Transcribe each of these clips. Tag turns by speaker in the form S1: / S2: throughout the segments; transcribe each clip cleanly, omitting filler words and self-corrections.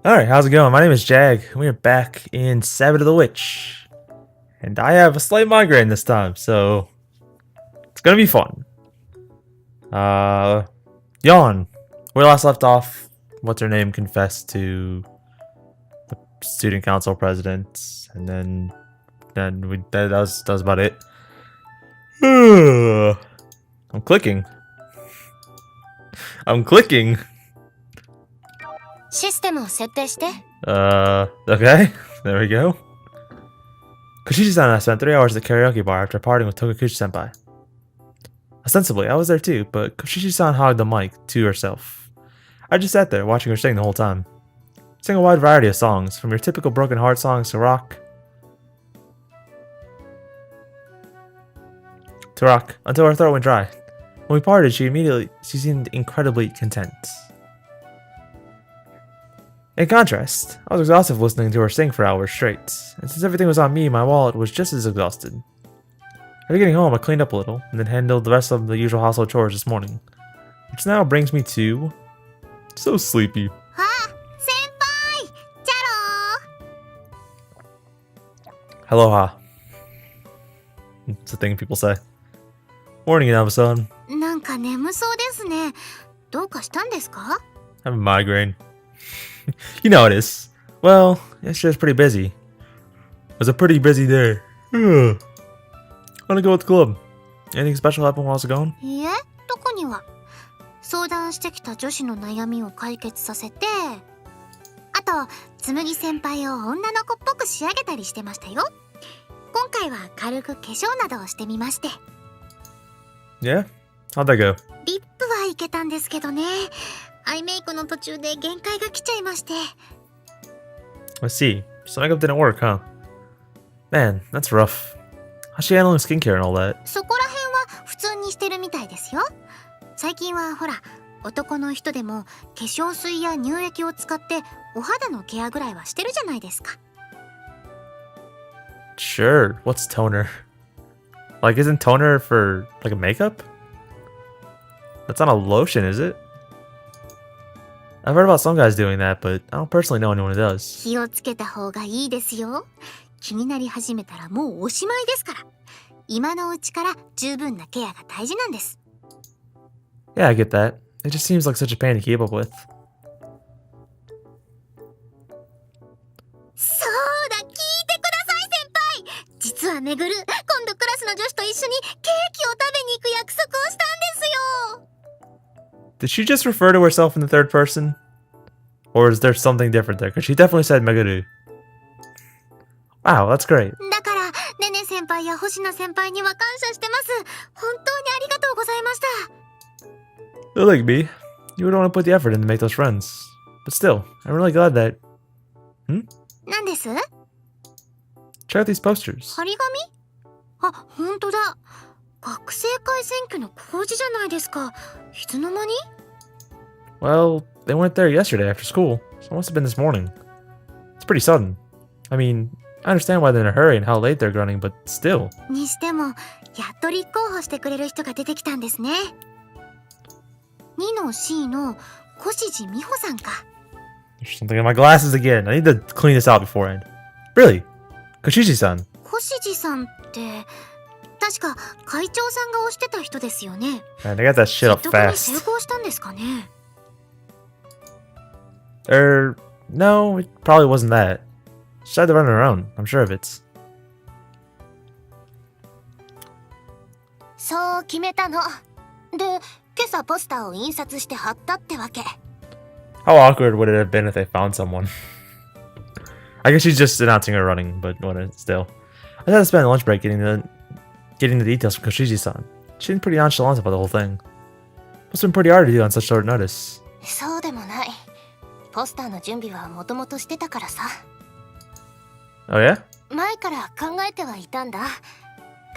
S1: Alright, how's it going? My name is Jag. We're back in Sabbat of the Witch. And I have a slight migraine this time, so it's gonna be fun. Yawn. Where last left off, what's her name confessed to the student council president, and then that was about it. I'm clicking. Okay, there we go. Koshishi-san and I spent 3 hours at the karaoke bar after partying with Togakuchi-senpai. Ostensibly, I was there too, but Koshishi-san hogged the mic to herself. I just sat there, watching her sing the whole time. Sang a wide variety of songs, from your typical broken heart songs to rock, until her throat went dry. When we parted, she seemed incredibly content. In contrast, I was exhausted listening to her sing for hours straight, and since everything was on me, my wallet was just as exhausted. After getting home, I cleaned up a little, and then handled the rest of the usual household chores this morning. Which now brings me to... so sleepy. Aloha. It's a thing people say. Morning, Inaba-san. I have a migraine. You know it is. Well, yesterday was pretty busy. It was a pretty busy day. Wanna go with the club? Anything special happen while I was gone?
S2: 相談してきた女子の悩みを解決させて、あと、つむぎ先輩を女の子っぽく仕上げたりしてましたよ。今回は軽く化粧などをしてみまして。
S1: Yeah? How'd that go?
S2: リップはいけたんですけどね。アイメイクの途中で限界が来ちゃいまして。
S1: I see. So makeup didn't work, huh? Man, that's rough. How's she handling skincare and all that?
S2: そこら辺は普通にしてるみたいですよ。最近はほら、男の人でも化粧水や乳液を使ってお肌のケアぐらいはしてるじゃないですか。
S1: Sure. What's toner? Like, isn't toner for, like, a makeup? That's not a lotion, is it? I've heard about some guys doing that, but I don't personally know anyone who does.
S2: 気をつけた方がいいですよ。気になり始めたらもうおしまいですから。今のうちから十分なケアが大事なんです。
S1: Yeah, I get that. It just seems like such a pain to keep up with.
S2: そうだ、聞いてください先輩。実はめぐる、今度クラスの女子と一緒にケーキを食べに行く約束をしたんですよ。
S1: Did she just refer to herself in the third person? Or is there something different there? Because she definitely said Meguru. Wow, that's great.
S2: だから、ねね先輩や星名先輩には感謝してます。本当にありがとうございました。
S1: They're like me. You would want to put the effort in to make those friends. But still, I'm really glad that...
S2: 何です？
S1: Check out these posters.
S2: 張り紙？あ、本当だ。学生会選挙の公示じゃないですか。いつの間に？
S1: Well, they went there yesterday after school, so it must have been this morning. It's pretty sudden. I mean, I understand why they're in a hurry and how late they're running, but still.
S2: にしても、やっと立候補してくれる人が出てきたんですね。2の C の小地美穂さんか。
S1: There's something in my glasses again. I need to clean this out beforehand. Really? Koshishi-san.
S2: 小地さんって、確か会長さんが推してた人ですよね。
S1: Man, they got that shit up
S2: 説得に
S1: fast.
S2: 成功したんですかね。
S1: No, it probably wasn't that. She tried to run her own. I'm sure of it.
S2: そう決めたの。で、今朝ポスターを印刷して貼ったってわけ。
S1: How awkward would it have been if they found someone? I guess she's just announcing her running, but still. I had to spend a lunch break getting the details from Koshishi-san. She seemed pretty nonchalant about the whole thing. Must have been pretty hard to do on such short notice.
S2: そうでもない。ポスターの準備はもともとしてたからさ。
S1: Oh yeah?
S2: 前から考えてはいたんだ。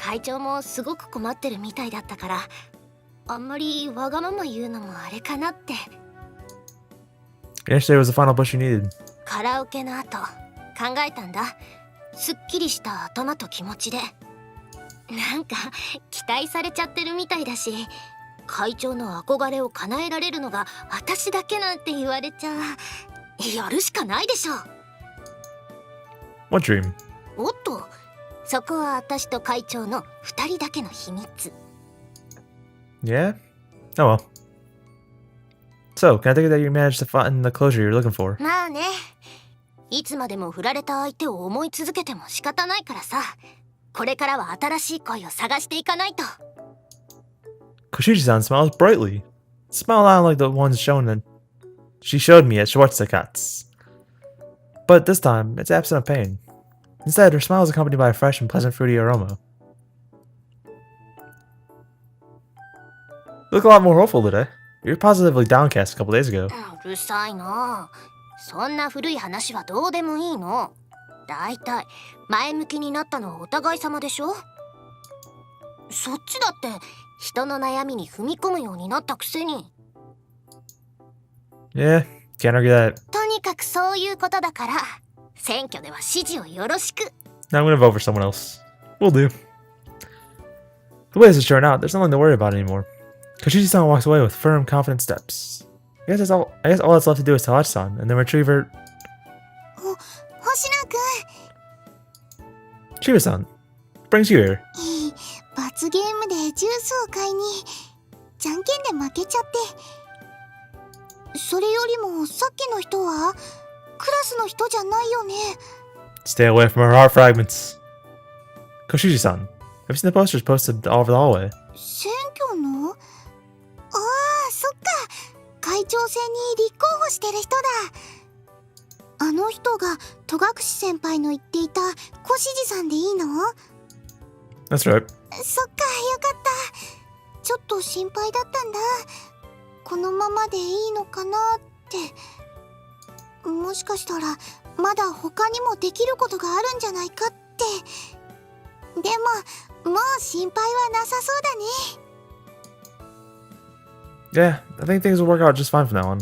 S2: 会長もすごく困ってるみたいだったから、あんまりわがまま言うのもあれかなって。
S1: Yesterday was the final push you needed.
S2: カラオケの後、考えたんだ。すっきりした頭と気持ちで。なんか期待されちゃってるみたいだし、会長の憧れを叶えられるのが私だけなんて言われちゃやるしかないでしょ。
S1: What dream?
S2: おっと、そこは私と会長の2人だけの秘密。
S1: Yeah? Oh well. So, can I take it that you managed to find the closure you're looking for?
S2: まあね、いつまでも振られた相手を思い続けても仕方ないからさ、これからは新しい恋を探していかないと。
S1: Koshiji-san smiles brightly. Smile not like the ones she showed me at Schwarzkopf's. But this time, it's absent of pain. Instead, her smile is accompanied by a fresh and pleasant fruity aroma. You look a lot more hopeful today. You were positively downcast a couple days ago.
S2: うるさいな。そんな古い話はどうでもいいの。だいたい前向きになったのはお互い様でしょ。そっちだって人の悩みに踏み込むようになったくせに。
S1: Yeah, can't argue that.
S2: とにかくそういうことだから、選挙では支持をよろしく。
S1: Now I'm gonna vote for someone else. Will do. The way this has turned out, there's nothing to worry about anymore. Koshiji-san walks away with firm, confident steps. I guess all that's left to do is tell Hachi-san, and then retrieve her.
S2: 星野くん。
S1: Shiba-san, brings you here.
S2: 罰ゲームでジュースを買いにじゃんけんで負けちゃって。それよりもさっきの人はクラスの人じゃないよね。
S1: Stay away from her heart fragments. Koshiji-san, have you seen the posters posted all over the hallway?
S2: 選挙の？ああ、そっか。会長選に立候補してる人だ。あの人が戸隠先輩の言っていた小指示さんでいいの？
S1: That's right.
S2: そっか、よかった。ちょっと心配だったんだ。このままでいいのかなって。もしかしたらまだ他にもできることがあるんじゃないかって。でももう心配はなさそうだね。
S1: Yeah, I think things will work out just fine from now on.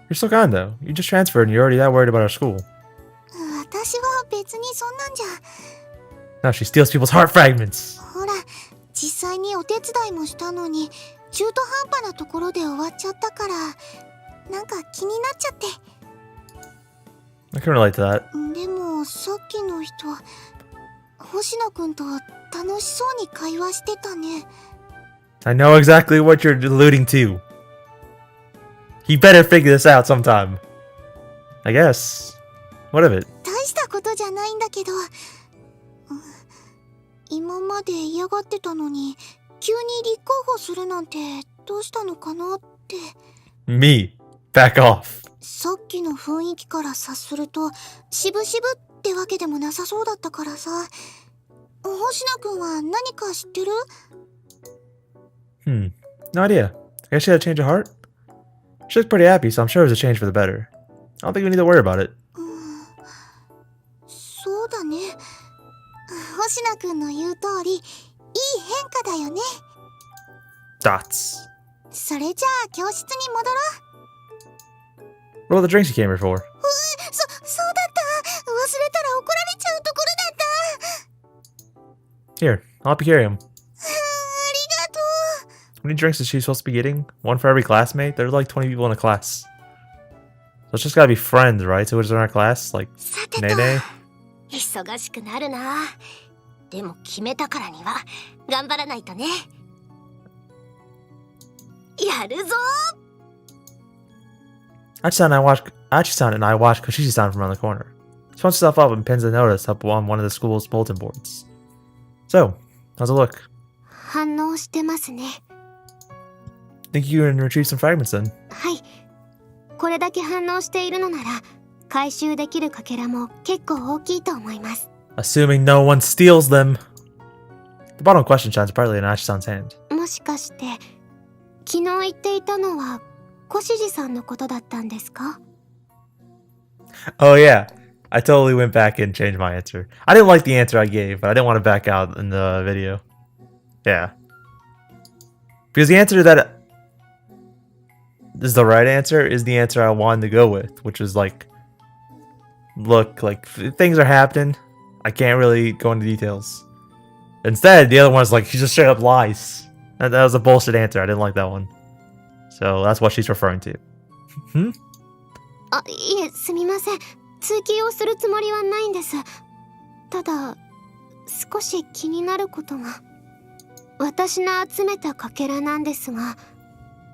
S1: You're still kind though. You just transferred and you're already that worried about our school.
S2: 私は別にそんなんじゃ。
S1: Now she steals people's heart fragments.
S2: ほら、実際にお手伝いもしたのに中途半端なところで終わっちゃったから、なんか気になっちゃって。
S1: I can relate to that.
S2: でもさっきの人、星野くんと楽しそうに会話してたね。
S1: I know exactly what you're alluding to. He better figure this out sometime. I guess. What of it?
S2: 大したことじゃないんだけど、今まで嫌がってたのに急に立候補するなんてどうしたのかなって。
S1: Me. Back off.
S2: さっきの雰囲気から察すると渋々ってわけでもなさそうだったからさ。星野くんは何か知ってる？
S1: No idea. I guess she had a change of heart? She looks pretty happy, so I'm sure it was a change for the better. I don't think we need to worry about it.
S2: そうだね。星野くんの言う通り、いい変化だよね。
S1: Dots.
S2: それじゃあ教室に戻ろう。
S1: What about the drinks you came here for?
S2: そうだった。忘れたら怒られちゃうところだった。
S1: Here, I'll help you carry them.
S2: ありがとう。
S1: How many drinks is she supposed to be getting? One for every classmate? There's like 20 people in a class. So it's just gotta be friends, right? So who's in our class? Like,
S2: さてと、
S1: Nene?
S2: 忙しくなるな。でも決めたからには頑張らないとね。やるぞ。
S1: Achi-san and I watch Koshiji-san from around the corner. She pumps herself up and pins a notice up on one of the school's bulletin boards. So, how's it look?
S2: 反応してますね。
S1: Think you can retrieve some fragments then?
S2: はい。これだけ反応しているのなら回収できるかけらも結構大きいと思います。
S1: Assuming no one steals them. The bottom question shines brightly in Achi-san's hand.
S2: もしかして昨日言っていたのは小指示さんのことだったんですか？
S1: Oh yeah, I totally went back and changed my answer. I didn't like the answer I gave, but I didn't want to back out in the video. Yeah. Because the answer that is the right answer is the answer I wanted to go with, which is like, look, like things are happening. I can't really go into details. Instead, the other one's like, she just straight up lies. That was a bullshit answer. I didn't like that one. So that's what she's referring to.
S2: ああ、いえ、すみません。追記をするつもりはないんです。ただ、少し気になることが。私の集めたかけらなんですが、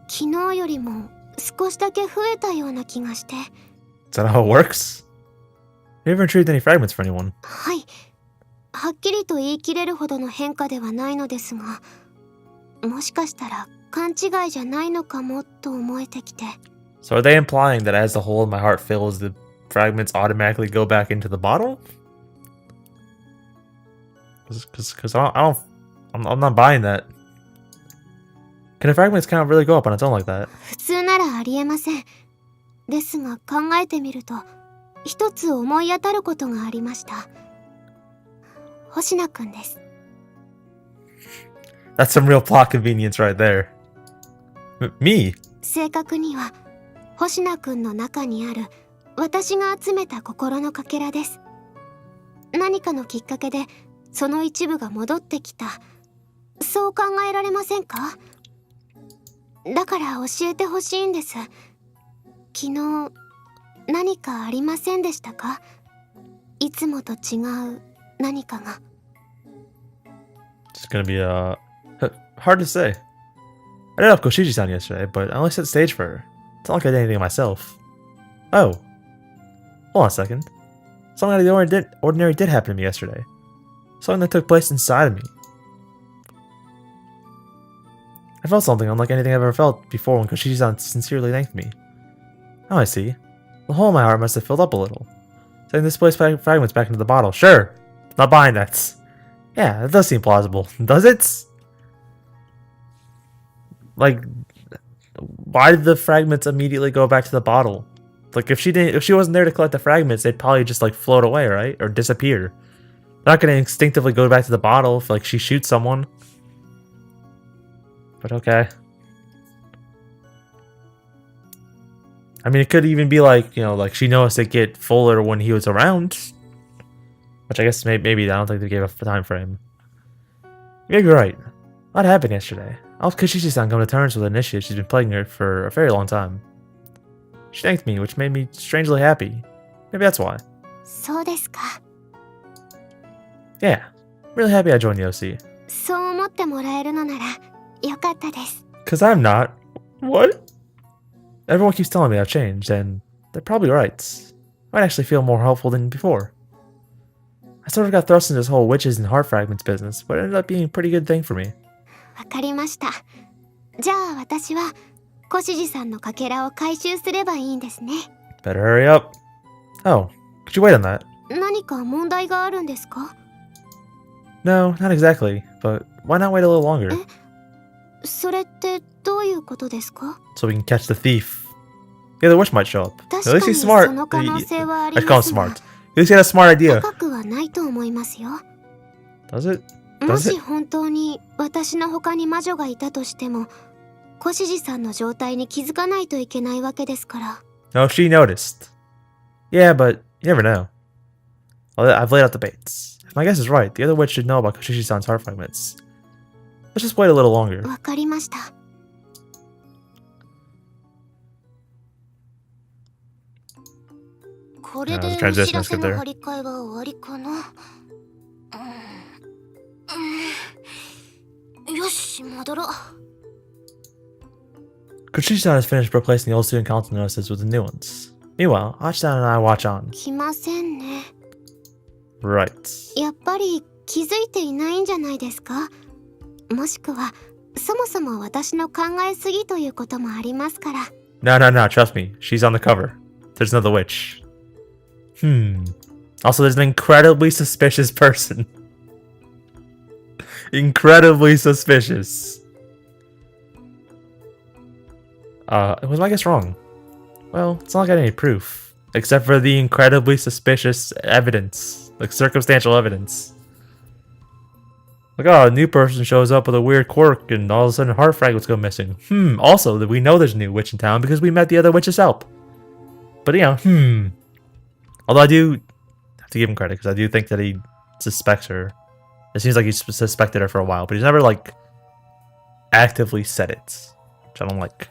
S2: 昨日よりも少しだけ増えたような気がして。
S1: Is that how it works? You never retrieved any fragments for anyone.
S2: はい。はっきりと言い切れるほどの変化ではないのですが、もしかしたら勘違いじゃないのかもと思えてきて。
S1: So are they implying that as the hole in my heart fills, the fragments automatically go back into the bottle? Because I'm not buying that. Can the fragments count really go up on its own like that?
S2: 普通ならありえません。ですが考えてみると、一つ思い当たることがありました。星名くんです。
S1: That's some real plot convenience right there. Me?
S2: 正確には、星名くんの中にある私が集めた心のかけらです。何かのきっかけでその一部が戻ってきた。そう考えられませんか？だから教えてほしいんです。昨日何かありませんでしたか？いつもと違う何かが。
S1: It's gonna be hard to say. I did help Koshiji-san yesterday, but I only set stage for her. It's not like I did anything myself. Oh. Hold on a second. Something out of the ordinary did happen to me yesterday. Something that took place inside of me. I felt something unlike anything I've ever felt before when Koshiji-san sincerely thanked me. Now I see. The hole in my heart must have filled up a little. Sending displaced fragments back into the bottle. Sure. Not buying that. Yeah, that does seem plausible. Does it? Like, why did the fragments immediately go back to the bottle? Like, if she wasn't there to collect the fragments, they'd probably just like float away, right? Or disappear. They're not gonna instinctively go back to the bottle if like she shoots someone. But okay. I mean, it could even be like, you know, like she noticed it get fuller when he was around. Which I guess maybe I don't think they gave a time frame. Maybe you're right. What happened yesterday? I was Koshiji-san come to terms with an issue she's been plaguing her for a very long time. She thanked me, which made me strangely happy. Maybe that's why.
S2: そうですか。
S1: Yeah. I'm really happy I joined the OC.
S2: そう思ってもらえるのならよかったです。
S1: Cause I'm not. What? Everyone keeps telling me I've changed, and they're probably right. I might actually feel more helpful than before. I sort of got thrust into this whole witches and heart fragments business, but it ended up being a pretty good thing for me.
S2: わかりました。じゃあ私は小指さんのかけらを回収すればいいんですね。
S1: Better hurry up. Oh, could you wait on that?
S2: 何か問題があるんですか？
S1: No, not exactly, but why not wait a little longer?
S2: それってどういうことですか？
S1: So we can catch the thief. The other witch might show up. At
S2: 確
S1: least
S2: かに
S1: he's
S2: そ
S1: smart.
S2: の可能性はあ
S1: I
S2: り
S1: call
S2: ま
S1: him
S2: すが、
S1: smart. At least he had a smart idea.
S2: 高くはないと思いますよ。
S1: Does it?
S2: も
S1: Does
S2: し
S1: it?
S2: 本当に私の他に魔女がいたとしても、小指さんの状態に気づかないといけないわけですから。
S1: No, she noticed. Yeah, but you never know. I've laid out the baits. If my guess is right, the other witch should know about Koshishi-san's heart fragments. Let's just wait a little longer.
S2: わかりました。これでお知らせの張り替えは終わりかな。よし、戻ろう。
S1: Koshishi-san has finished replacing the old student council notices with the new ones. Meanwhile, Hachi-san and I watch on.
S2: 来ませんね。
S1: Right.
S2: やっぱり気づいていないんじゃないですか？もしくは、そもそも私の考えすぎということもありますから。
S1: No, trust me. She's on the cover. There's another witch. Also, there's an incredibly suspicious person. Incredibly suspicious. Was my guess wrong? Well, it's not like I got any proof. Except for the incredibly suspicious evidence. Like, circumstantial evidence. Like, oh, a new person shows up with a weird quirk and all of a sudden heart fragments go missing. Also, that we know there's a new witch in town because we met the other witch's help. But, you know, Although I do have to give him credit because I do think that he suspects her. It seems like he's suspected her for a while, but he's never, like, actively said it. Which I don't like.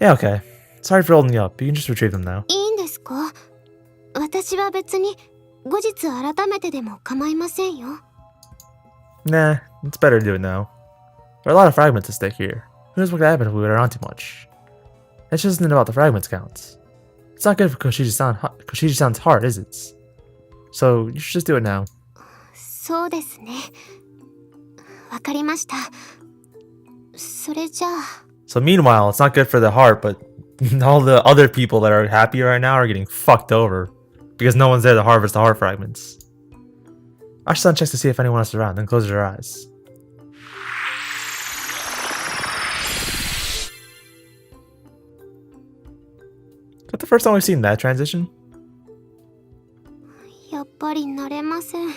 S1: Yeah, okay. Sorry for holding you up. You can just retrieve them now.
S2: いいんですか？私は別に後日改めてでも構いませんよ。
S1: Nah, it's better to do it now. There are a lot of fragments at stake here. Who knows what could happen if we went around too much? It just isn't about the fragments count. It's not good for Koshiji-san's heart, is it? So, you should just do it now.
S2: そうですね。わかりました。それじゃあ。
S1: So meanwhile, it's not good for the heart, but all the other people that are happy right now are getting fucked over. Because no one's there to harvest the heart fragments. Ashi-san checks to see if anyone else is around, then closes her eyes. Is that the first time we've seen that transition?
S2: やっぱり慣れません。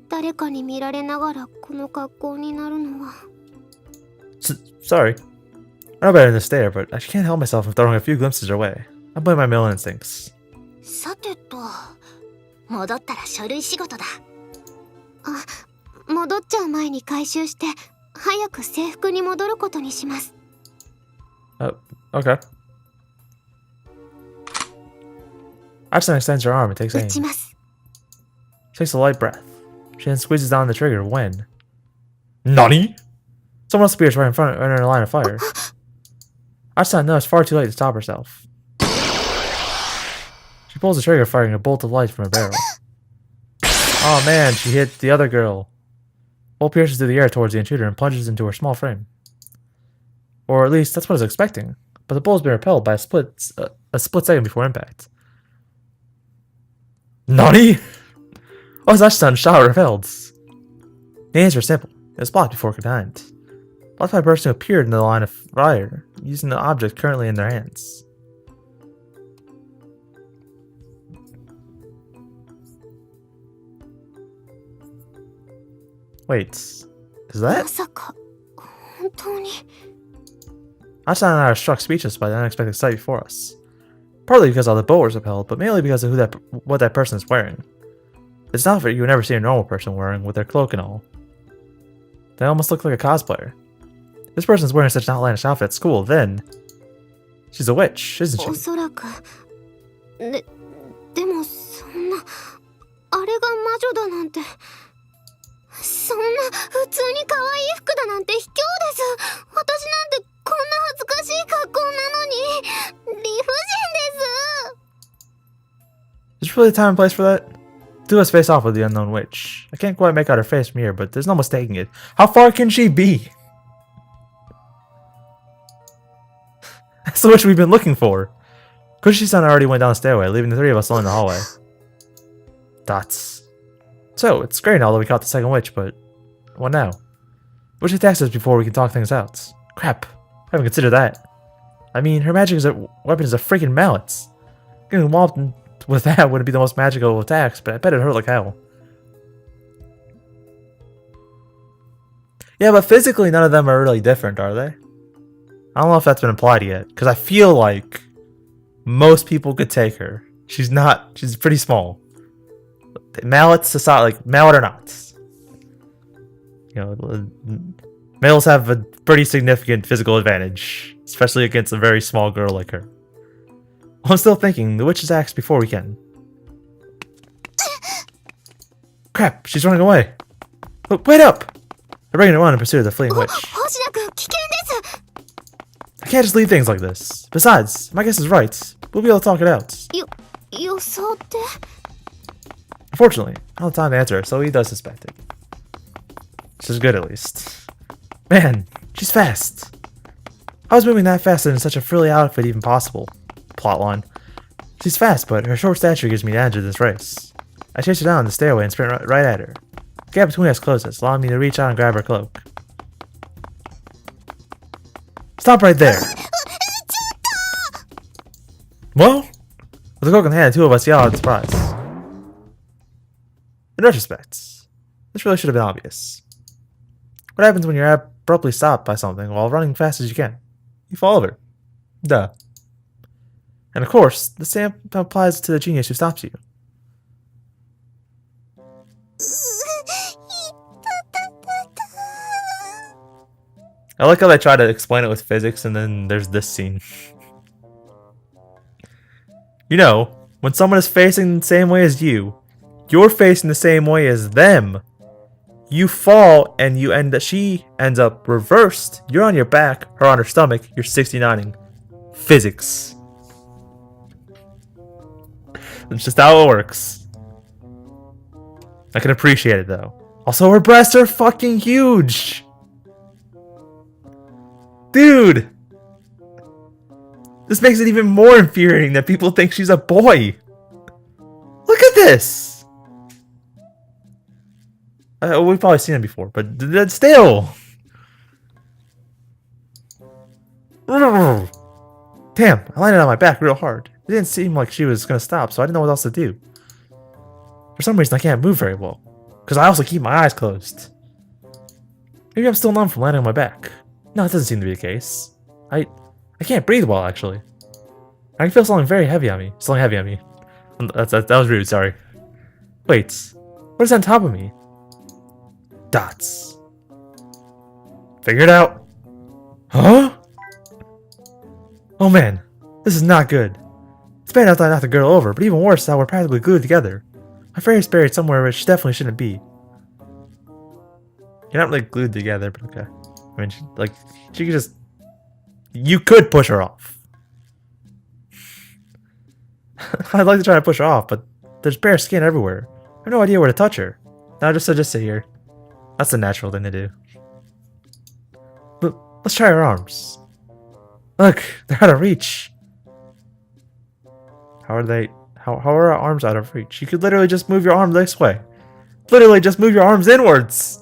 S2: 誰かに見られながらこの格好になるのは。
S1: Sorry. I know better than to stare, but I can't help myself from throwing a few glimpses your way. I blame my male instincts.
S2: さてと、戻ったら書類仕事だ。あ、戻っちゃう前に回収して、早く制服に戻ることにします。
S1: Okay. Ashi-san extends her arm and takes aim.
S2: 撃ちます。
S1: She takes a light breath. She then squeezes down the trigger when... NANI?! Someone else appears right in front of her in a line of fire. Ashi-san knows it's far too late to stop herself. She pulls the trigger, firing a bolt of light from her barrel. Oh man, she hit the other girl. Bolt pierces through the air towards the intruder and plunges into her small frame. Or at least, that's what I was expecting. But the bullet has been repelled by a split second before impact. NANI?! Oh, it's Ashi-san's shot repelled. The answer is simple. It was blocked before it could end. Blocked by a person who appeared in the line of fire, using the object currently in their hands. Wait, is that?
S2: まさか、本当に。
S1: Ashi-san and I are struck speechless by the unexpected sight before us. Partly because all the bolt was repelled, but mainly because of what that person is wearing. It's an outfit you would never see a normal person wearing, with their cloak and all. They almost look like a cosplayer. If this person's wearing such an outlandish outfit at school, then... she's a witch, isn't she?
S2: おそらく。でもそんな、あれが魔女だなんて。そんな普通に可愛い服だなんて卑怯です。私なんてこんな恥ずかしい格好なのに理不尽です。
S1: Is there really a time and place for that? Two of us face off with the unknown witch. I can't quite make out her face from here, but there's no mistaking it. How far can she be? That's the witch we've been looking for. Koshiji-san already went down the stairway, leaving the three of us alone in the hallway. Dots. So, it's great now that we caught the second witch, but... what now? Which attacks us before we can talk things out? Crap. I haven't considered that. I mean, her magic weapon is a freaking mallet. Getting walloped with that wouldn't be the most magical of attacks, but I bet it hurt like hell. Yeah, but physically none of them are really different, are they? I don't know if that's been implied yet, because I feel like most people could take her. She's pretty small. Mallets aside, like, mallet or not. You know, males have a pretty significant physical advantage, especially against a very small girl like her. I'm still thinking, the witch is axed before we can. Crap, she's running away. Look, wait up! They're bringing her on in pursuit of the fleeing witch. I can't just leave things like this. Besides, my guess is right. We'll be able to talk it out. Unfortunately, I don't have time to answer, so he does suspect it. Which is good, at least. Man, she's fast. How is moving that fast in such a frilly outfit even possible? Plotline. She's fast, but her short stature gives me the edge of this race. I chase her down the stairway and sprint right at her. The gap between us closes, allowing me to reach out and grab her cloak. Stop right there! Well, with the cloak in hand, the two of us yell in surprise. In retrospect, this really should have been obvious. What happens when you're abruptly stopped by something while running fast as you can? You fall over. Duh. And of course, the same applies to the genius who stops you. I like how they try to explain it with physics and then there's this scene. You know, when someone is facing the same way as you, you're facing the same way as them. You fall and she ends up reversed. You're on your back, her on her stomach, you're 69ing. Physics. That's just how it works. I can appreciate it though. Also, her breasts are fucking huge! Dude! This makes it even more infuriating that people think she's a boy. Look at this! We've probably seen it before, but still! Damn, I landed on my back real hard. It didn't seem like she was gonna stop, so I didn't know what else to do. For some reason, I can't move very well. Because I also keep my eyes closed. Maybe I'm still numb from landing on my back. No, it doesn't seem to be the case. I can't breathe well, actually. I can feel something very heavy on me. Something heavy on me. That was rude, sorry. Wait, what is on top of me? Dots. Figure it out. Huh? Oh man, this is not good. It's bad enough that I knocked the girl over, but even worse is how we're practically glued together. My face is buried somewhere which definitely shouldn't be. You're not really glued together, but okay. I mean, she could just... You could push her off. I'd like to try to push her off, but there's bare skin everywhere. I have no idea where to touch her. Now just sit here. That's the natural thing to do. But let's try her arms. Look, they're out of reach. How are they? How are our arms out of reach? You could literally just move your arm this way. Literally just move your arms inwards.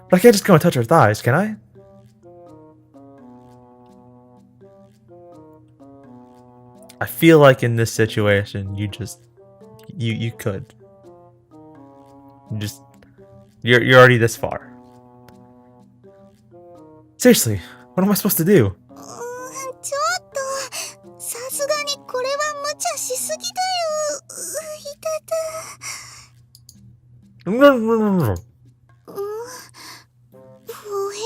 S1: But I can't just go and touch her thighs, can I? I feel like in this situation, you could. You're already this far. Seriously, what am I supposed to do?
S2: ちょっとさすがにこれは無茶しすぎだよ。いたた。不変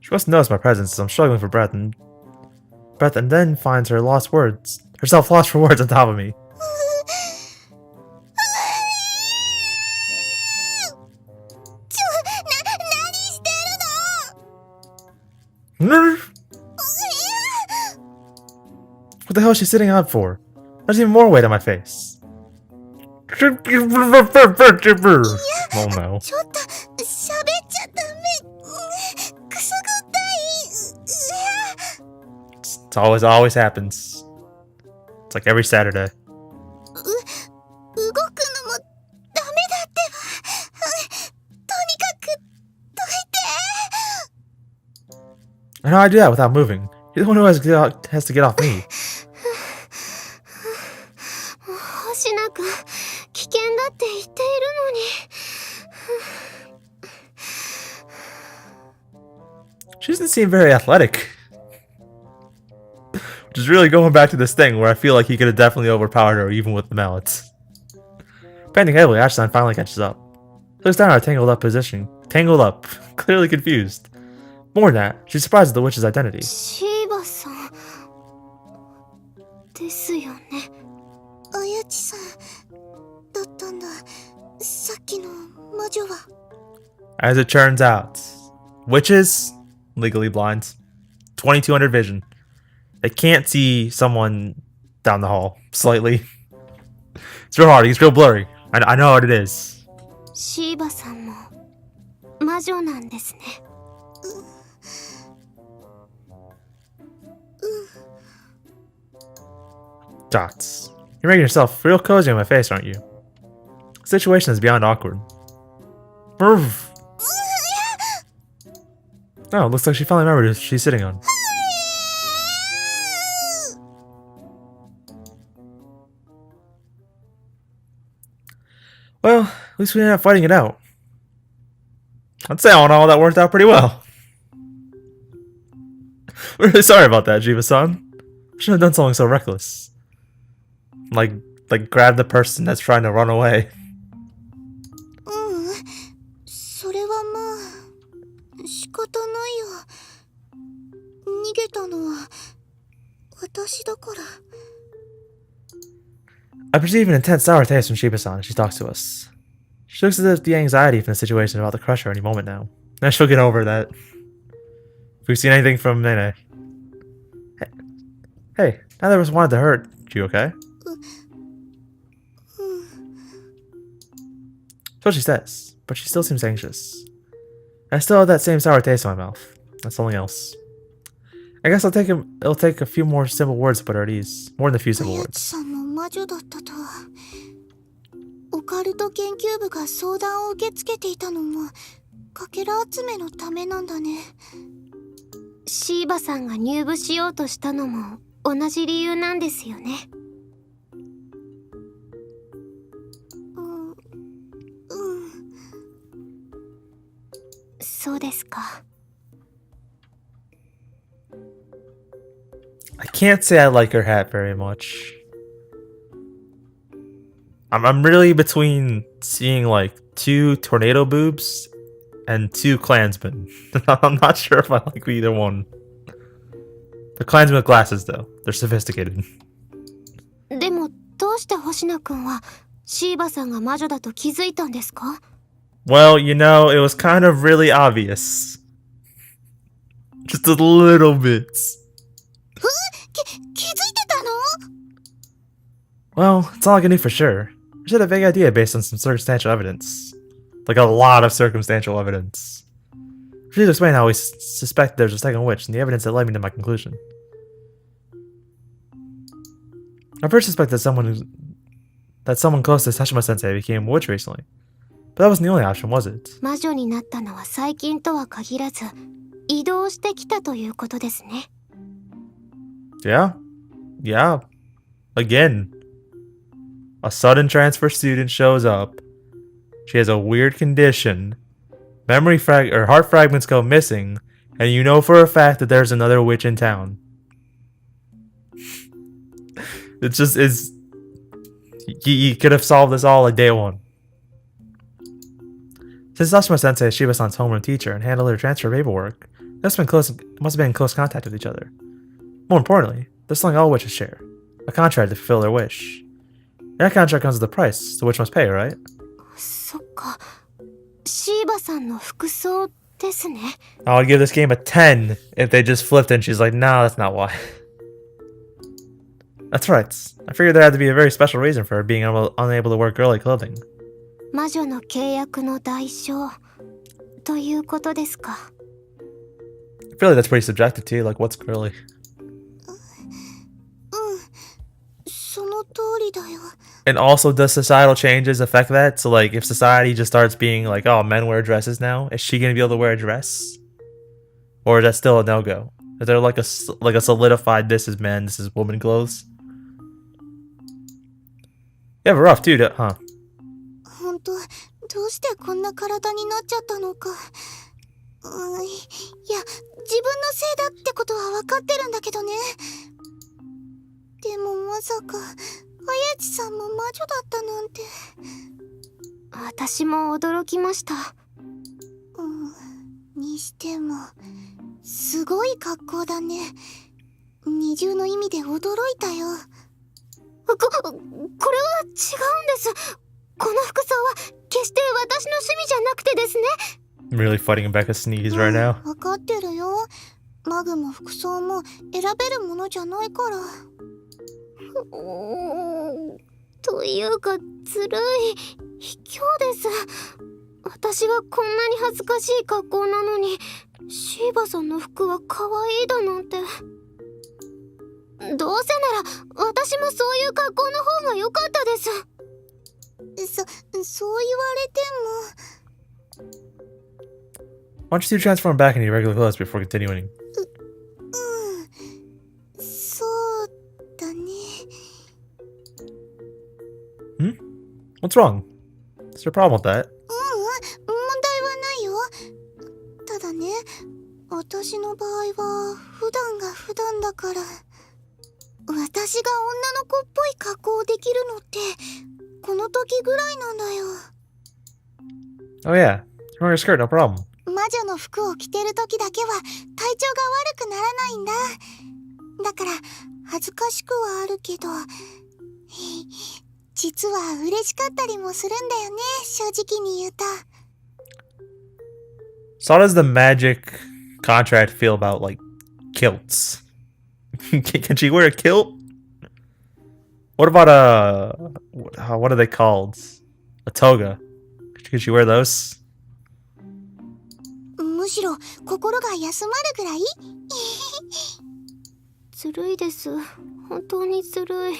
S1: She must notice my presence as I'm struggling for breath and then finds herself lost for words on top of me. What the hell is she sitting on for? There's even more weight on my face. Oh no.
S2: ちょっと喋っちゃダメ。くすぐったい。
S1: Always happens. It's like every Saturday.
S2: 動くのもダメだってば。とにかくどいて。
S1: I know I do that without moving. You're the one who has to get off me.
S2: 星なく危険だって言っているのに。
S1: She doesn't seem very athletic. Which is really going back to this thing where I feel like he could have definitely overpowered her even with the mallets. Panting heavily, Ashton finally catches up. Looks down at her tangled up position. Tangled up. Clearly confused. More than that, she's surprised at the witch's identity.
S2: シーバさんですよね。あやちさんだったんだ。さっきの魔女は。
S1: As it turns out, witches, legally blind, 2200 vision. They can't see someone down the hall, slightly. It's real hard, it's real blurry. I know what it is.
S2: シーバさんも魔女なんですね。
S1: Dots. You're making yourself real cozy on my face, aren't you? The situation is beyond awkward. Brv. Oh, looks like she finally remembered who she's sitting on. Well, at least we ended up fighting it out. I'd say all in all that worked out pretty well. We're really sorry about that, Jiva-san. Shouldn't have done something so reckless. Like grab the person that's trying to run away.
S2: それはまあ仕方ないよ。逃げたのは私だから。
S1: I perceive an intense sour taste from Shiba-san as she talks to us. She looks as if the anxiety from the situation is about to crush her any moment now. Now she'll get over that. If we've seen anything from Nene. Hey, neither of us wanted to hurt you, okay? That's what she says, but she still seems anxious. I still have that same sour taste in my mouth. That's something else. I guess it'll take a few more simple words to put her at ease. More than a few simple words.
S2: さんも魔女だったとは。オカルト研究部が相談を受け付けていたのもかけら集めのためなんだね。シーバさんが入部しようとしたのも同じ理由なんですよね。そうですか。
S1: I can't say I like her hat very much. I'm really between seeing like 2 tornado boobs and 2 Klansmen. I'm not sure if I like either one. The Klansmen with glasses though. They're sophisticated.
S2: でもどうして星野くんはシーバさんが魔女だと気づいたんですか？
S1: Well, you know, it was kind of really obvious. Just a little bit.
S2: 気づいてたの？
S1: Well, it's all I can do for sure. I just had a vague idea based on some circumstantial evidence. Like a lot of circumstantial evidence. Please explain how we suspect there's a second witch and the evidence that led me to my conclusion. I first suspected that someone close to Tashima-sensei became a witch recently. But that wasn't the only option, was it?
S2: 魔女になったのは最近とは限らず移動してきたということですね。
S1: Yeah. Yeah. Again. A sudden transfer student shows up. She has a weird condition. Heart fragments go missing. And you know for a fact that there's another witch in town. It's just, you could have solved this all like day one. Since Tashima-sensei is Shiba-san's homeroom teacher and handled her transfer paperwork, they must have been in close contact with each other. More importantly, there's something all witches share. A contract to fulfill their wish. That contract comes with a price, the witch must pay, right?
S2: そっか。シーバさんの服装ですね。
S1: I would give this game a 10 if they just flipped and she's like, nah, that's not why. That's right. I figured there had to be a very special reason for her being unable to wear girly clothing.
S2: 魔女の契約の代償ということですか。
S1: I feel like that's pretty subjective too, like what's girly?
S2: その通りだよ。
S1: And also, does societal changes affect that? So like, if society just starts being like, oh, men wear dresses now, is she gonna be able to wear a dress? Or is that still a no-go? Is there like a solidified, this is men, this is woman clothes? You have it rough too, huh?
S2: 本当、どうしてこんな体になっちゃったのか。いや、自分のせいだってことは分かってるんだけどね。でもまさか、綾地さんも魔女だったなんて。私も驚きました。にしても、すごい格好だね。二重の意味で驚いたよ。これは違うんです。この服装は決して私の趣味じゃなくてですね。
S1: I'm really fighting back a sneeze right now.
S2: 分かってるよ。マグも服装も選べるものじゃないから。というかずるい。卑怯です。私はこんなに恥ずかしい格好なのに、シーバさんの服は可愛いだなんて。どうせなら私もそういう格好の方が良かったです。そう言われても。
S1: Why don't you transform back into your regular clothes before continuing?
S2: そうだね。
S1: What's wrong? What's your problem with that?
S2: 問題はないよ。ただね、私の場合は普段が普段だから、私が女の子っぽい格好をできるのってこの時ぐらいなんだよ。
S1: Oh yeah, you're wearing a skirt, no problem.
S2: 魔女の服を着てる時だけは体調が悪くならなないんだ。だから恥ずかしくはあるけど、実は嬉しかったりもするんだよね、正直に言うと。
S1: So how does the magic contract feel about, like, kilts? Can she wear a kilt? What about what are they called? A toga. Can she wear those?
S2: むしろ心が休まるぐらい。ずるいです。本当にずるい。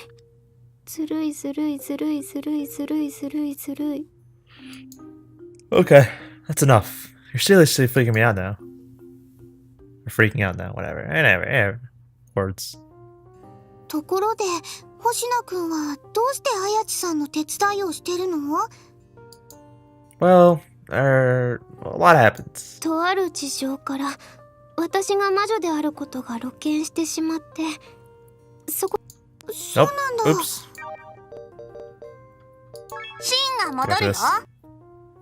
S2: ずるいずるいずるいずるいずるいずるいずるい。
S1: Okay, that's enough. You're seriously freaking me out now. Or freaking out now, whatever. Anyway, words.
S2: ところで、星野くんはどうして綾地さんの手伝いをしてるの？
S1: Well, a lot happens.
S2: とある事情から私が魔女であることが露見してしまって、そうなんだ。
S1: Oops.
S2: シーンが戻るよ。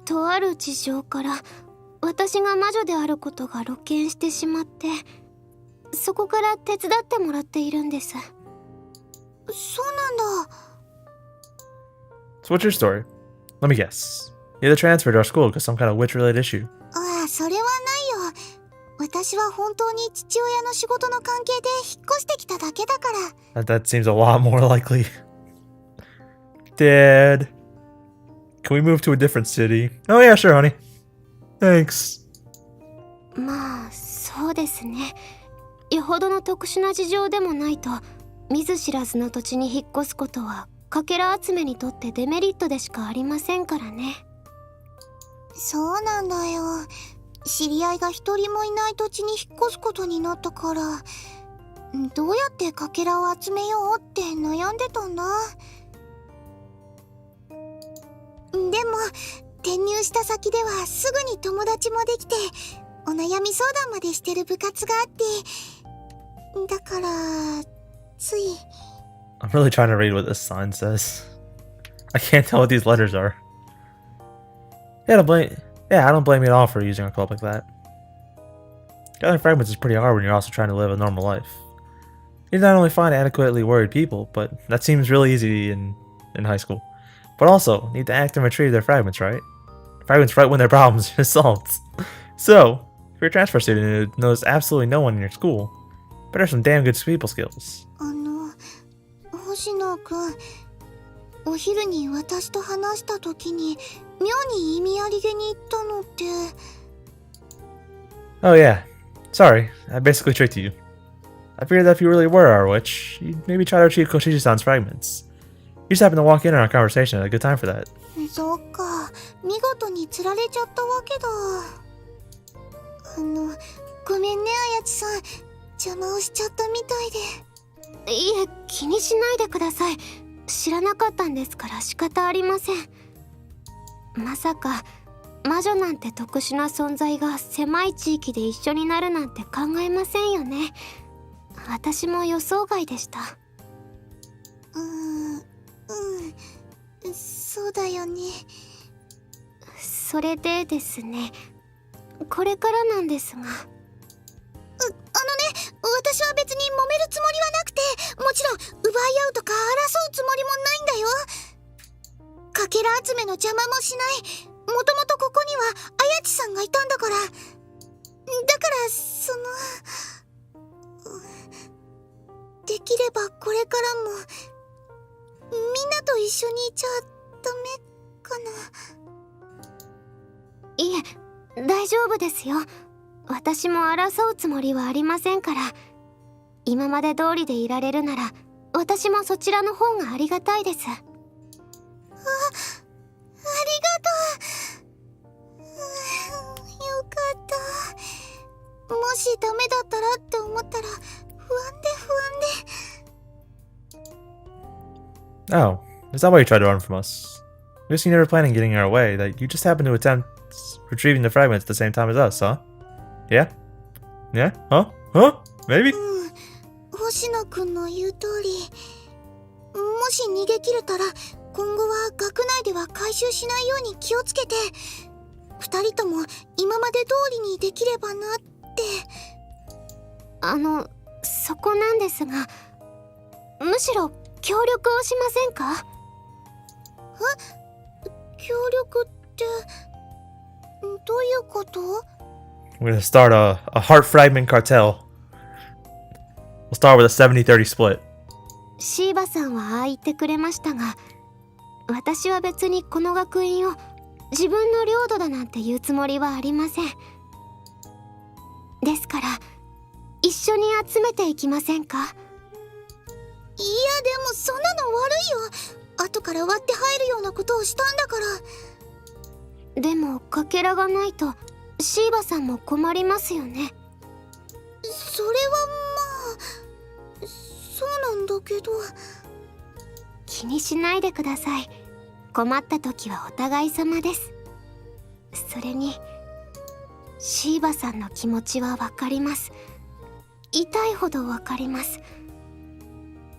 S2: とある事情から私が魔女であることが露見してしまって、そこから手伝ってもらっているんです。そうなんだ。
S1: So what's your story? Let me guess. You either transferred to our school because some kind of witch-related issue.
S2: ああ、それはないよ。私は本当に父親の仕事の関係で引っ越してきただけだから。
S1: That seems a lot more likely. Dad, can we move to a different city? Oh yeah, sure, honey. Thanks.
S2: まあ、そうですね。よほどの特殊な事情でもないと、見ず知らずの土地に引っ越すことはかけら集めにとってデメリットでしかありませんからね。そうなんだよ。知り合いが一人もいない土地に引っ越すことになったから、どうやってかけらを集めようって悩んでたんだ。でも転入した先ではすぐに友達もできて、お悩み相談までしてる部活があって、だからつい。
S1: I'm really trying to read what this sign says. I can't tell what these letters are. I don't blame you at all for using a club like that. Gathering fragments is pretty hard when you're also trying to live a normal life. You not only find adequately worried people, but that seems really easy in high school, but also need to act and retrieve their fragments, right? Fragments right when their problems are solved. So, if you're a transfer student who knows absolutely no one in your school, but have some damn good people skills.
S2: 星野くん、お昼に私と話した時に妙に意味ありげに言ったのって。
S1: Oh yeah, sorry, I basically tricked you. I figured that if you really were our witch, you'd maybe try to retrieve Koshishi-san's fragments. You just happened to walk in on our conversation at a good time for that.
S2: そっか、見事に釣られちゃったわけだ。ごめんね、綾地さん。邪魔をしちゃったみたいで。いえ、気にしないでください。知らなかったんですから仕方ありません。まさか魔女なんて特殊な存在が狭い地域で一緒になるなんて考えませんよね。私も予想外でした。そうだよね。それでですね、これからなんですが。私は別に揉めるつもりはなくて、もちろん奪い合うとか争うつもりもないんだよ。かけら集めの邪魔もしない。もともとここには綾地さんがいたんだから。だからできればこれからもみんなと一緒にいちゃダメかな。いえ、大丈夫ですよ。私も争うつもりはありませんから。今まで通りでいられるなら私もそちらの方がありがたいです。ありがとう。よかった。もしダメだったらって思ったら不安で。
S1: Oh, is that why you tried to run from us? I guess you never planned on getting in our way, that you just happened to attempt retrieving the fragments at the same time as us, huh? Yeah? Yeah? Huh? Maybe?
S2: 星野くんの言う通り、もし逃げ切れたら今後は学内では回収しないように気をつけて、二人とも今まで通りにできればなって。そこなんですが、むしろ協力をしませんか？協力ってどういうこと？
S1: We're gonna start a heart fragment cartel. We'll start with a 70-30 split.
S2: シーバさんはああ言ってくれましたが、私は別にこの学院を自分の領土だなんて言うつもりはありません。ですから一緒に集めていきませんか？いや、でもそんなの悪いよ。後から割って入るようなことをしたんだから。でもかけらがないとシーバさんも困りますよね。それはまあそうなんだけど。気にしないでください。困った時はお互い様です。それにシーバさんの気持ちはわかります。痛いほどわかります。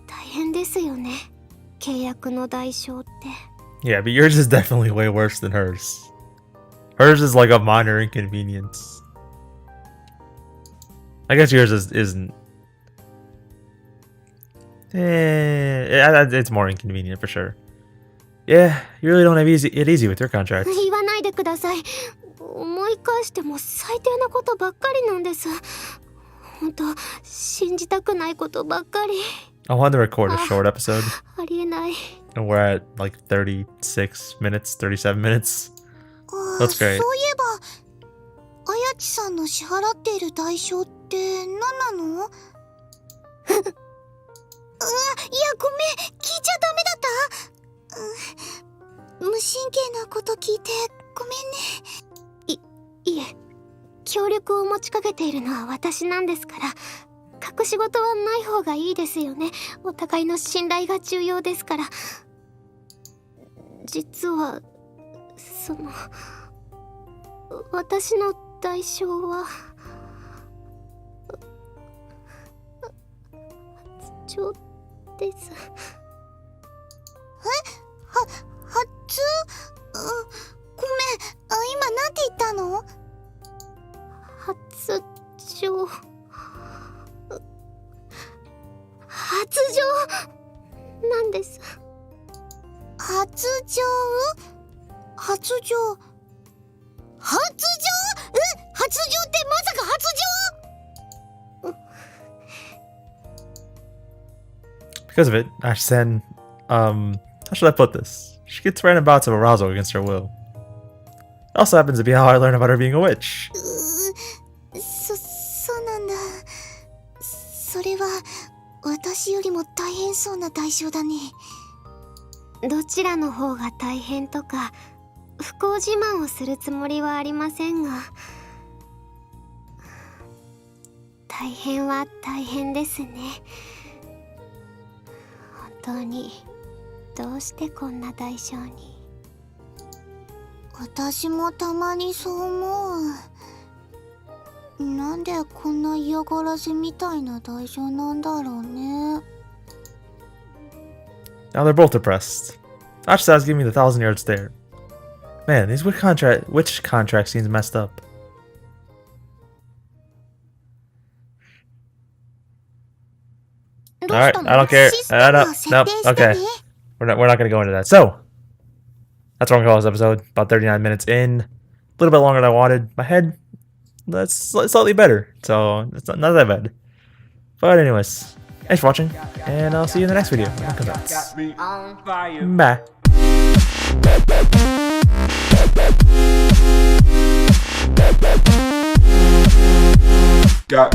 S2: 大変ですよね、契約の代償って。
S1: Yeah, but yours is definitely way worse than hers. Hers is like a minor inconvenience. I guess yours isn't. It's more inconvenient for sure. Yeah, you really don't have it easy with your contract.
S2: 言わないでください。思い返しても最低なことばっかりなんです。本当信じたくないことばっかり。
S1: I wanted to record a short episode.
S2: ありえない。
S1: And we're at like 36 minutes, 37 minutes. That's great.
S2: そういえばあやちさんの支払っている代償って何なの？いや、ごめん、聞いちゃダメだった。無神経なこと聞いてごめんね。いえ、協力を持ちかけているのは私なんですから、隠し事はない方がいいですよね。お互いの信頼が重要ですから。実は私の代償は発情です。発？ごめん、今なんて言ったの？発情。発情なんです。発情？発情？発情？発情ってまさか発情
S1: Because of it, Ashsen, how should I put this? She gets random bouts of arousal against her will. It also happens to be how I learned about her being a witch.
S2: そうなんだ。それは私よりも大変そうな代償だね。どちらの方が大変とか不幸自慢をするつもりはありませんが、大変は大変ですね。本当にどうしてこんな代償に。私もたまにそう思う。なんでこんな嫌がらせみたいな代償なんだろうね。
S1: Now they're both depressed. Ashsen's giving me the 1,000-yard stare. Man, these witch contract seems messed up. Alright, I don't care. No, okay. We're not gonna go into that. So that's where I'm calling this episode. About 39 minutes in. A little bit longer than I wanted. My head, that's slightly better. So it's not that bad. But anyways, thanks for watching, and I'll see you in the next video when it comes out. Bye.
S3: Got